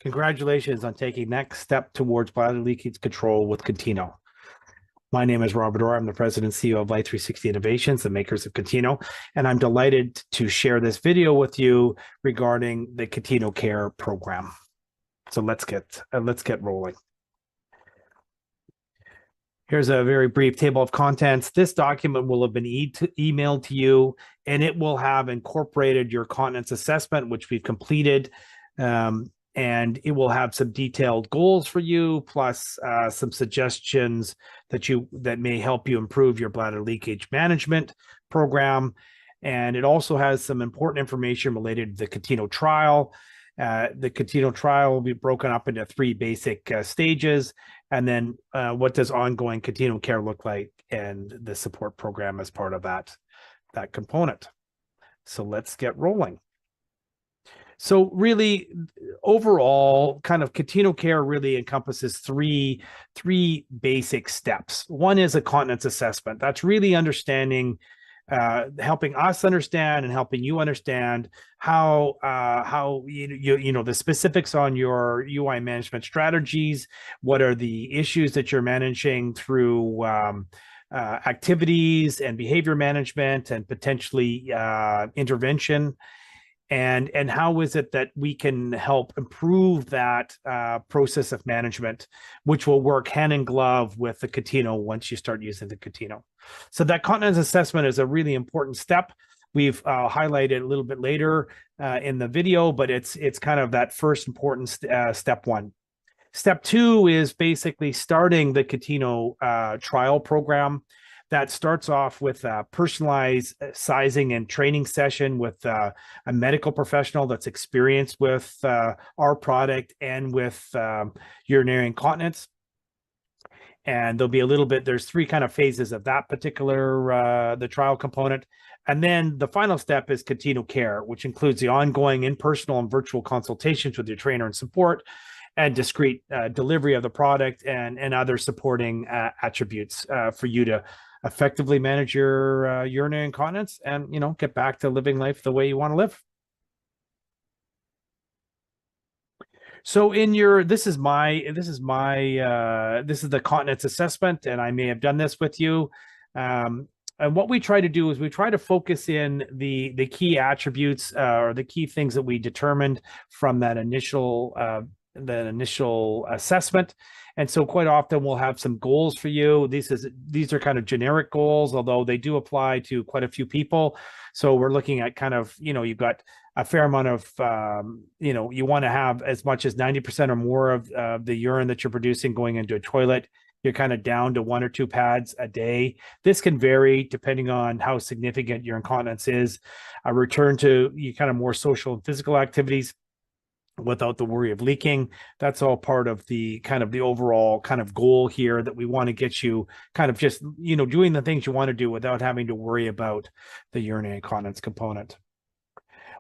Congratulations on taking next step towards bladder leakage control with Contino. My name is Robert Orr. I'm the president and CEO of Life360 Innovations, the makers of Contino, and I'm delighted to share this video with you regarding the Contino Care program. So let's get rolling. Here's a very brief table of contents. This document will have been emailed to you, and it will have incorporated your continence assessment, which we've completed. And it will have some detailed goals for you, plus some suggestions that may help you improve your bladder leakage management program. And it also has some important information related to the Contino Trial. The Contino Trial will be broken up into 3 basic stages, and then what does ongoing Contino Care look like, and the support program as part of that component. So let's get rolling. So really, overall, kind of Contino Care really encompasses three basic steps. One is a continence assessment. That's really understanding, helping us understand and helping you understand how you know the specifics on your UI management strategies. What are the issues that you're managing through activities and behavior management and potentially intervention. And how is it that we can help improve that process of management, which will work hand in glove with the Contino once you start using the Contino. So that continence assessment is a really important step. We've highlighted a little bit later in the video, but it's kind of that first important step one. Step 2 is basically starting the Contino trial program. That starts off with a personalized sizing and training session with a medical professional that's experienced with our product and with urinary incontinence. And there'll be there's 3 kind of phases of that particular, the trial component. And then the final step is Contino Care, which includes the ongoing in-person and virtual consultations with your trainer and support, and discrete delivery of the product and other supporting attributes for you to effectively manage your urinary incontinence and, get back to living life the way you want to live. So this is the continence assessment, and I may have done this with you. And what we try to do is we try to focus in the key attributes or the key things that we determined from that initial assessment. And so quite often we'll have some goals for you. These are kind of generic goals, although they do apply to quite a few people. So we're looking at kind of, you've got a fair amount of, you want to have as much as 90% or more of the urine that you're producing going into a toilet. You're kind of down to 1 or 2 pads a day. This can vary depending on how significant your incontinence is. A return to kind of more social and physical activities without the worry of leaking. That's all part of the overall kind of goal here, that we want to get you kind of just, doing the things you want to do without having to worry about the urinary incontinence component.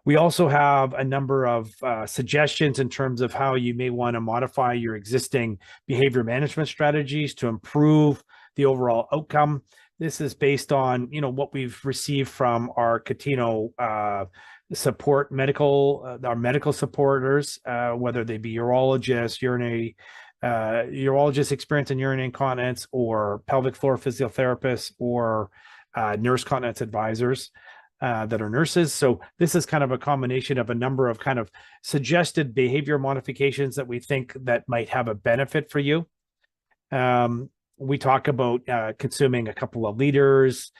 We also have a number of suggestions in terms of how you may want to modify your existing behavior management strategies to improve the overall outcome. This is based on, what we've received from our Contino support our medical supporters, whether they be urologists, urologists experienced in urinary incontinence, or pelvic floor physiotherapists, or nurse continence advisors that are nurses. So this is kind of a combination of a number of kind of suggested behavior modifications that we think that might have a benefit for you. We talk about consuming a couple of liters,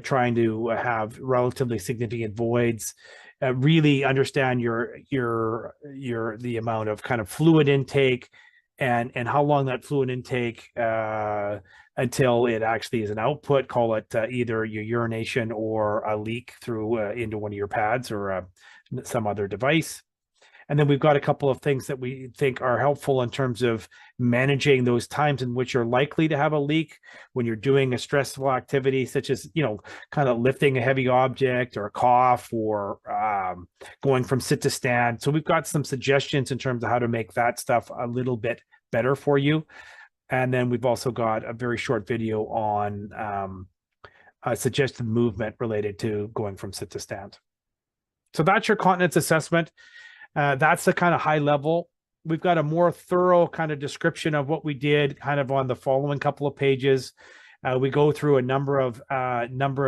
trying to have relatively significant voids, really understand the amount of kind of fluid intake and how long that fluid intake until it actually is an output. Call it either your urination or a leak through into one of your pads or some other device. And then we've got a couple of things that we think are helpful in terms of managing those times in which you're likely to have a leak when you're doing a stressful activity, such as, kind of lifting a heavy object or a cough or going from sit to stand. So we've got some suggestions in terms of how to make that stuff a little bit better for you. And then we've also got a very short video on suggested movement related to going from sit to stand. So that's your continence assessment. That's the kind of high level we've got a more thorough kind of description of what we did kind of on the following couple of pages. We go through a number of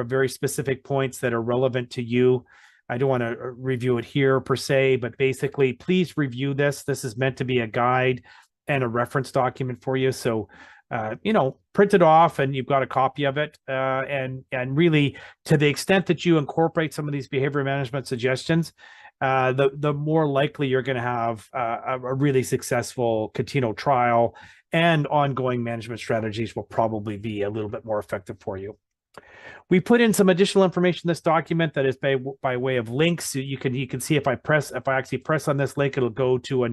very specific points that are relevant to you. I don't want to review it here per se, but basically, please review this. This is meant to be a guide and a reference document for you. So, print it off and you've got a copy of it. And really, to the extent that you incorporate some of these behavior management suggestions, the more likely you're going to have a really successful Contino trial, and ongoing management strategies will probably be a little bit more effective for you. We put in some additional information in this document that is by way of links. So you can see if I actually press on this link, it'll go to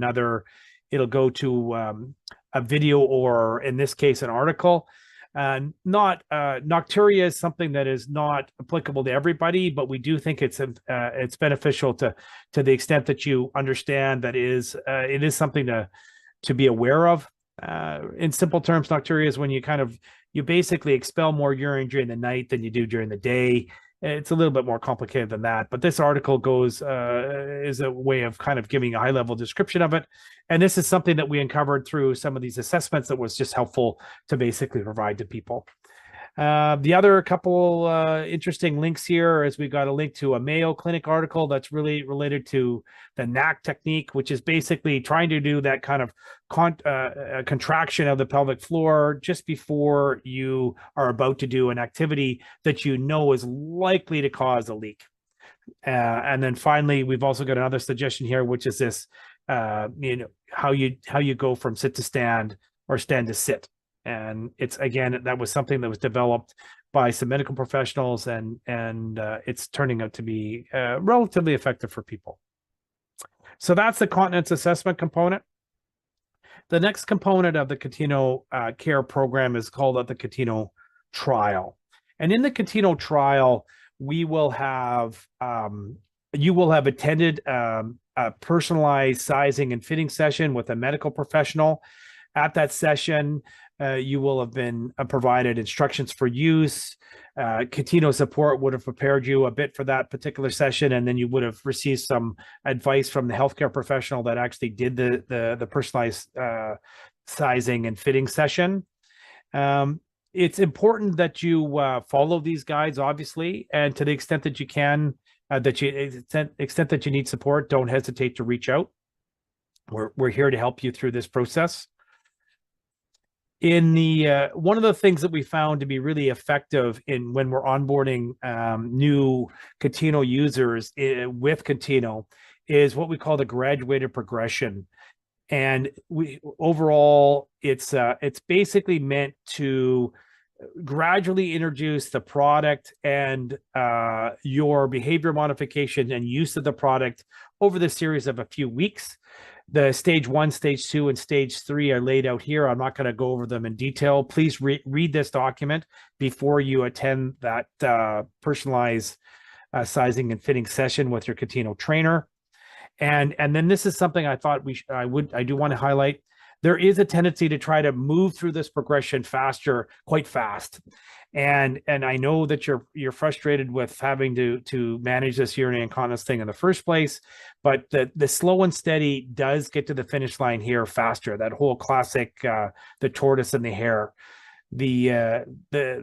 a video, or in this case, an article. Nocturia is something that is not applicable to everybody, but we do think it's beneficial to the extent that you understand that it is something to be aware of. In simple terms, nocturia is when you basically expel more urine during the night than you do during the day. It's a little bit more complicated than that, but this article is a way of kind of giving a high-level description of it. And this is something that we uncovered through some of these assessments that was just helpful to basically provide to people. The other couple interesting links here is we've got a link to a Mayo Clinic article that's really related to the knack technique, which is basically trying to do that kind of contraction of the pelvic floor just before you are about to do an activity that you know is likely to cause a leak. And then finally, we've also got another suggestion here, which is this, how you go from sit to stand or stand to sit. And it's, again, that was something that was developed by some medical professionals, and it's turning out to be relatively effective for people. So that's the continence assessment component. The next component of the Contino Care program is called the Contino Trial. And in the Contino Trial, you will have attended a personalized sizing and fitting session with a medical professional. At that session, you will have been provided instructions for use. Contino support would have prepared you a bit for that particular session, and then you would have received some advice from the healthcare professional that actually did the personalized sizing and fitting session. It's important that you follow these guides, obviously, and to the extent that you can, extent that you need support, don't hesitate to reach out. We're here to help you through this process. In the one of the things that we found to be really effective when we're onboarding new Contino users with Contino is what we call the graduated progression. And overall, it's basically meant to gradually introduce the product and your behavior modification and use of the product over the series of a few weeks. The stage 1, stage 2, and stage 3 are laid out here. I'm not going to go over them in detail. Please read this document before you attend that personalized sizing and fitting session with your Contino trainer. And then this is something I thought I do want to highlight. There is a tendency to try to move through this progression quite fast. And I know that you're frustrated with having to manage this urinary incontinence thing in the first place, but the slow and steady does get to the finish line here faster. That whole classic, the tortoise and the hare. The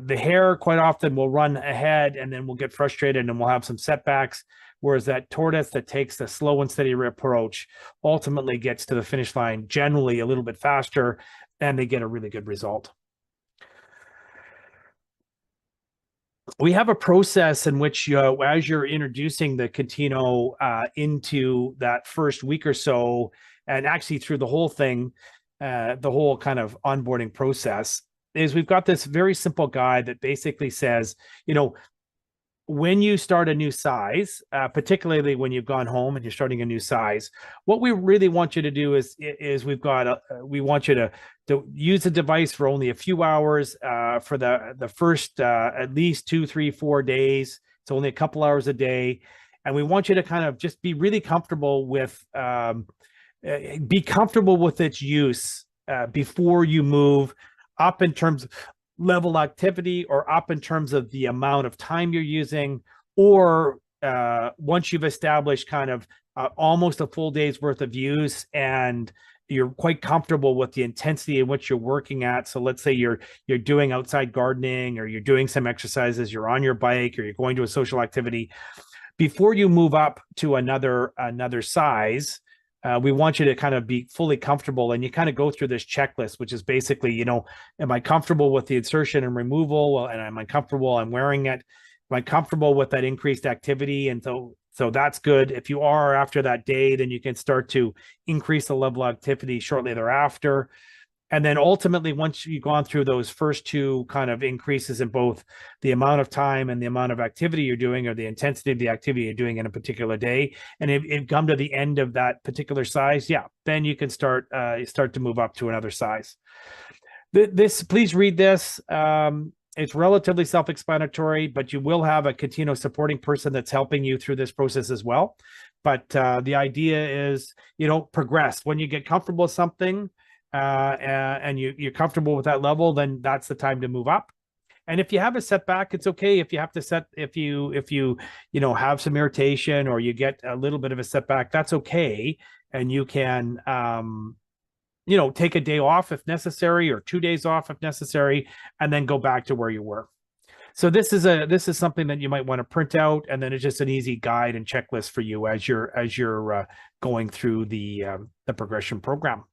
hare quite often will run ahead and then we'll get frustrated and we'll have some setbacks. Whereas that tortoise that takes the slow and steady approach ultimately gets to the finish line generally a little bit faster, and they get a really good result. We have a process in which, as you're introducing the Contino into that first week or so, and actually through the whole thing, the whole kind of onboarding process, is we've got this very simple guide that basically says, when you start a new size, particularly when you've gone home and you're starting a new size, what we really want you to do is we want you to use the device for only a few hours for the first at least 2, 3, 4 days. It's only a couple hours a day, and we want you to kind of just be really comfortable with its use before you move up in terms of level activity, or up in terms of the amount of time you're using, or once you've established kind of almost a full day's worth of use and you're quite comfortable with the intensity in which you're working at. So let's say you're doing outside gardening, or you're doing some exercises, you're on your bike, or you're going to a social activity. Before you move up to another size, we want you to kind of be fully comfortable, and you kind of go through this checklist, which is basically, you know, am I comfortable with the insertion and removal? And am I comfortable? I'm wearing it. Am I comfortable with that increased activity? And so that's good. If you are after that day, then you can start to increase the level of activity shortly thereafter. And then ultimately, once you've gone through those first two kind of increases in both the amount of time and the amount of activity you're doing, or the intensity of the activity you're doing in a particular day, and if come to the end of that particular size, yeah, then you can start to move up to another size. Please read this. It's relatively self-explanatory, but you will have a Contino supporting person that's helping you through this process as well. But the idea is, you know, progress. When you get comfortable with something, and you're comfortable with that level, then that's the time to move up. And if you have a setback, it's okay. If you have to if you have some irritation, or you get a little bit of a setback, that's okay. And you can, take a day off if necessary, or 2 days off if necessary, and then go back to where you were. So this is something that you might want to print out, and then it's just an easy guide and checklist for you as you're going through the progression program.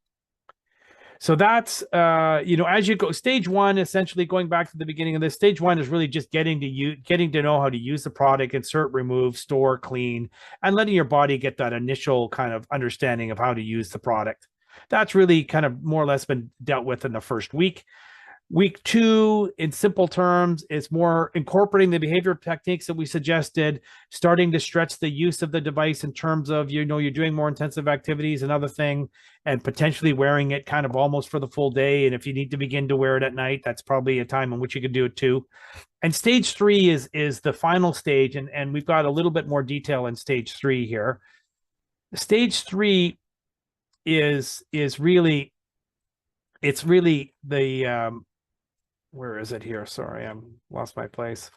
So that's, as you go, stage one, essentially going back to the beginning of this, stage one is really just getting to know how to use the product, insert, remove, store, clean, and letting your body get that initial kind of understanding of how to use the product. That's really kind of more or less been dealt with in the first week. Week two, in simple terms, is more incorporating the behavior techniques that we suggested, starting to stretch the use of the device in terms of, you're doing more intensive activities, another thing, and potentially wearing it kind of almost for the full day. And if you need to begin to wear it at night, that's probably a time in which you could do it too. And stage three is the final stage. And we've got a little bit more detail in stage three here. Stage three is really the, where is it here? Sorry, I'm lost my place.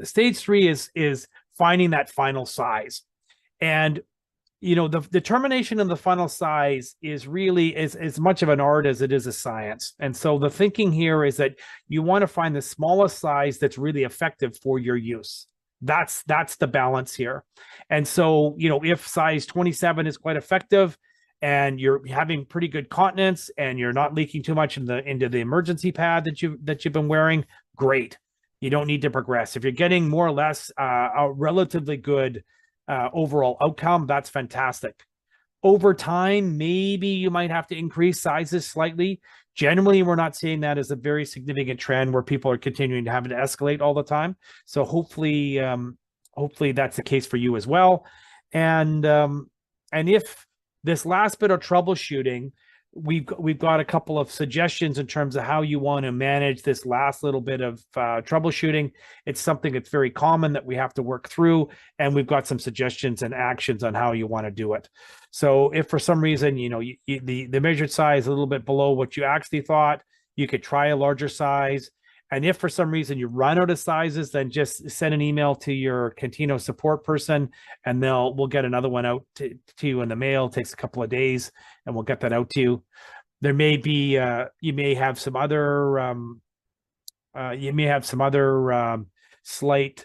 Stage three is finding that final size. And, the determination of the final size is really as much of an art as it is a science. And so the thinking here is that you want to find the smallest size that's really effective for your use. That's the balance here. And so, if size 27 is quite effective, and you're having pretty good continence, and you're not leaking too much into the emergency pad that you've been wearing, great. You don't need to progress. If you're getting more or less a relatively good overall outcome, that's fantastic. Over time, maybe you might have to increase sizes slightly. Generally, we're not seeing that as a very significant trend where people are continuing to have to escalate all the time. So hopefully that's the case for you as well. And if this last bit of troubleshooting, we've got a couple of suggestions in terms of how you want to manage this last little bit of troubleshooting. It's something that's very common that we have to work through, and we've got some suggestions and actions on how you want to do it. So if for some reason, the measured size is a little bit below what you actually thought, you could try a larger size. And if for some reason you run out of sizes, then just send an email to your Contino support person, and we'll get another one out to you in the mail. It takes a couple of days, and we'll get that out to you. There may be you may have some other slight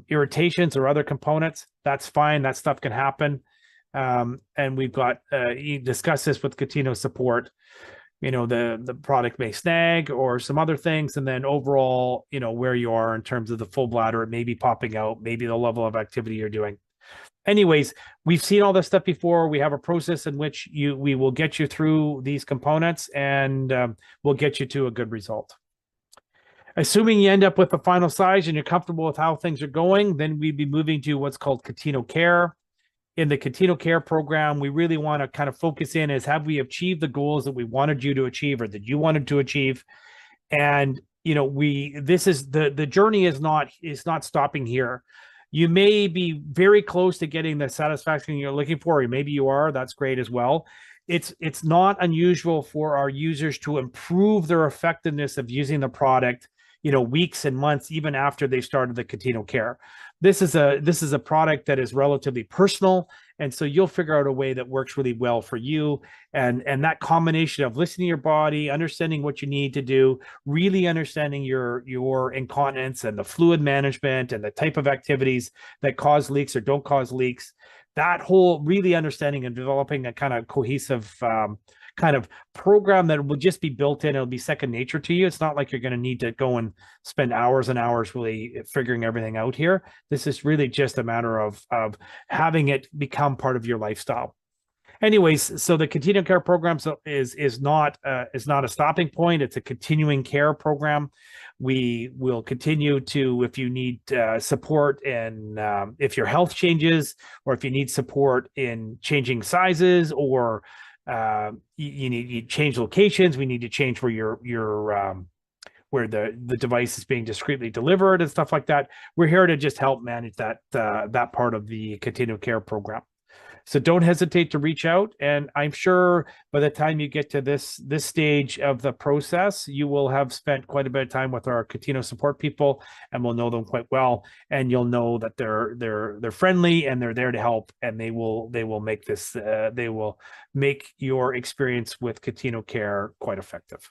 irritations or other components. That's fine. That stuff can happen. And we've got you discuss this with Contino support. The product may snag or some other things, and then overall, where you are in terms of the full bladder, it may be popping out, maybe the level of activity you're doing. Anyways, we've seen all this stuff before. We have a process in which we will get you through these components, and we'll get you to a good result. Assuming you end up with the final size and you're comfortable with how things are going, then we'd be moving to what's called Contino Care. In the Contino Care program, we really want to kind of focus in as, have we achieved the goals that we wanted you to achieve, or that you wanted to achieve? And, the journey is not stopping here. You may be very close to getting the satisfaction you're looking for, or maybe you are. That's great as well. It's not unusual for our users to improve their effectiveness of using the product, weeks and months, even after they started the Contino Care. This is a product that is relatively personal, And so you'll figure out a way that works really well for you. And that combination of listening to your body, understanding what you need to do, really understanding your incontinence and the fluid management and the type of activities that cause leaks or don't cause leaks, that whole really understanding and developing a kind of cohesive kind of program that will just be built in. It'll be second nature to you. It's not like you're going to need to go and spend hours and hours really figuring everything out here. This is really just a matter of having it become part of your lifestyle. Anyways, so the Contino Care program is not a stopping point. It's a continuing care program. We will continue to, if you need support in if your health changes, or if you need support in changing sizes, or you change locations, we need to change where your where the device is being discreetly delivered and stuff like that. We're here to just help manage that part of the Contino Care program. So don't hesitate to reach out. And I'm sure by the time you get to this stage of the process, you will have spent quite a bit of time with our Contino support people, and will know them quite well. And you'll know that they're friendly and they're there to help, and they will make this they will make your experience with Contino Care quite effective.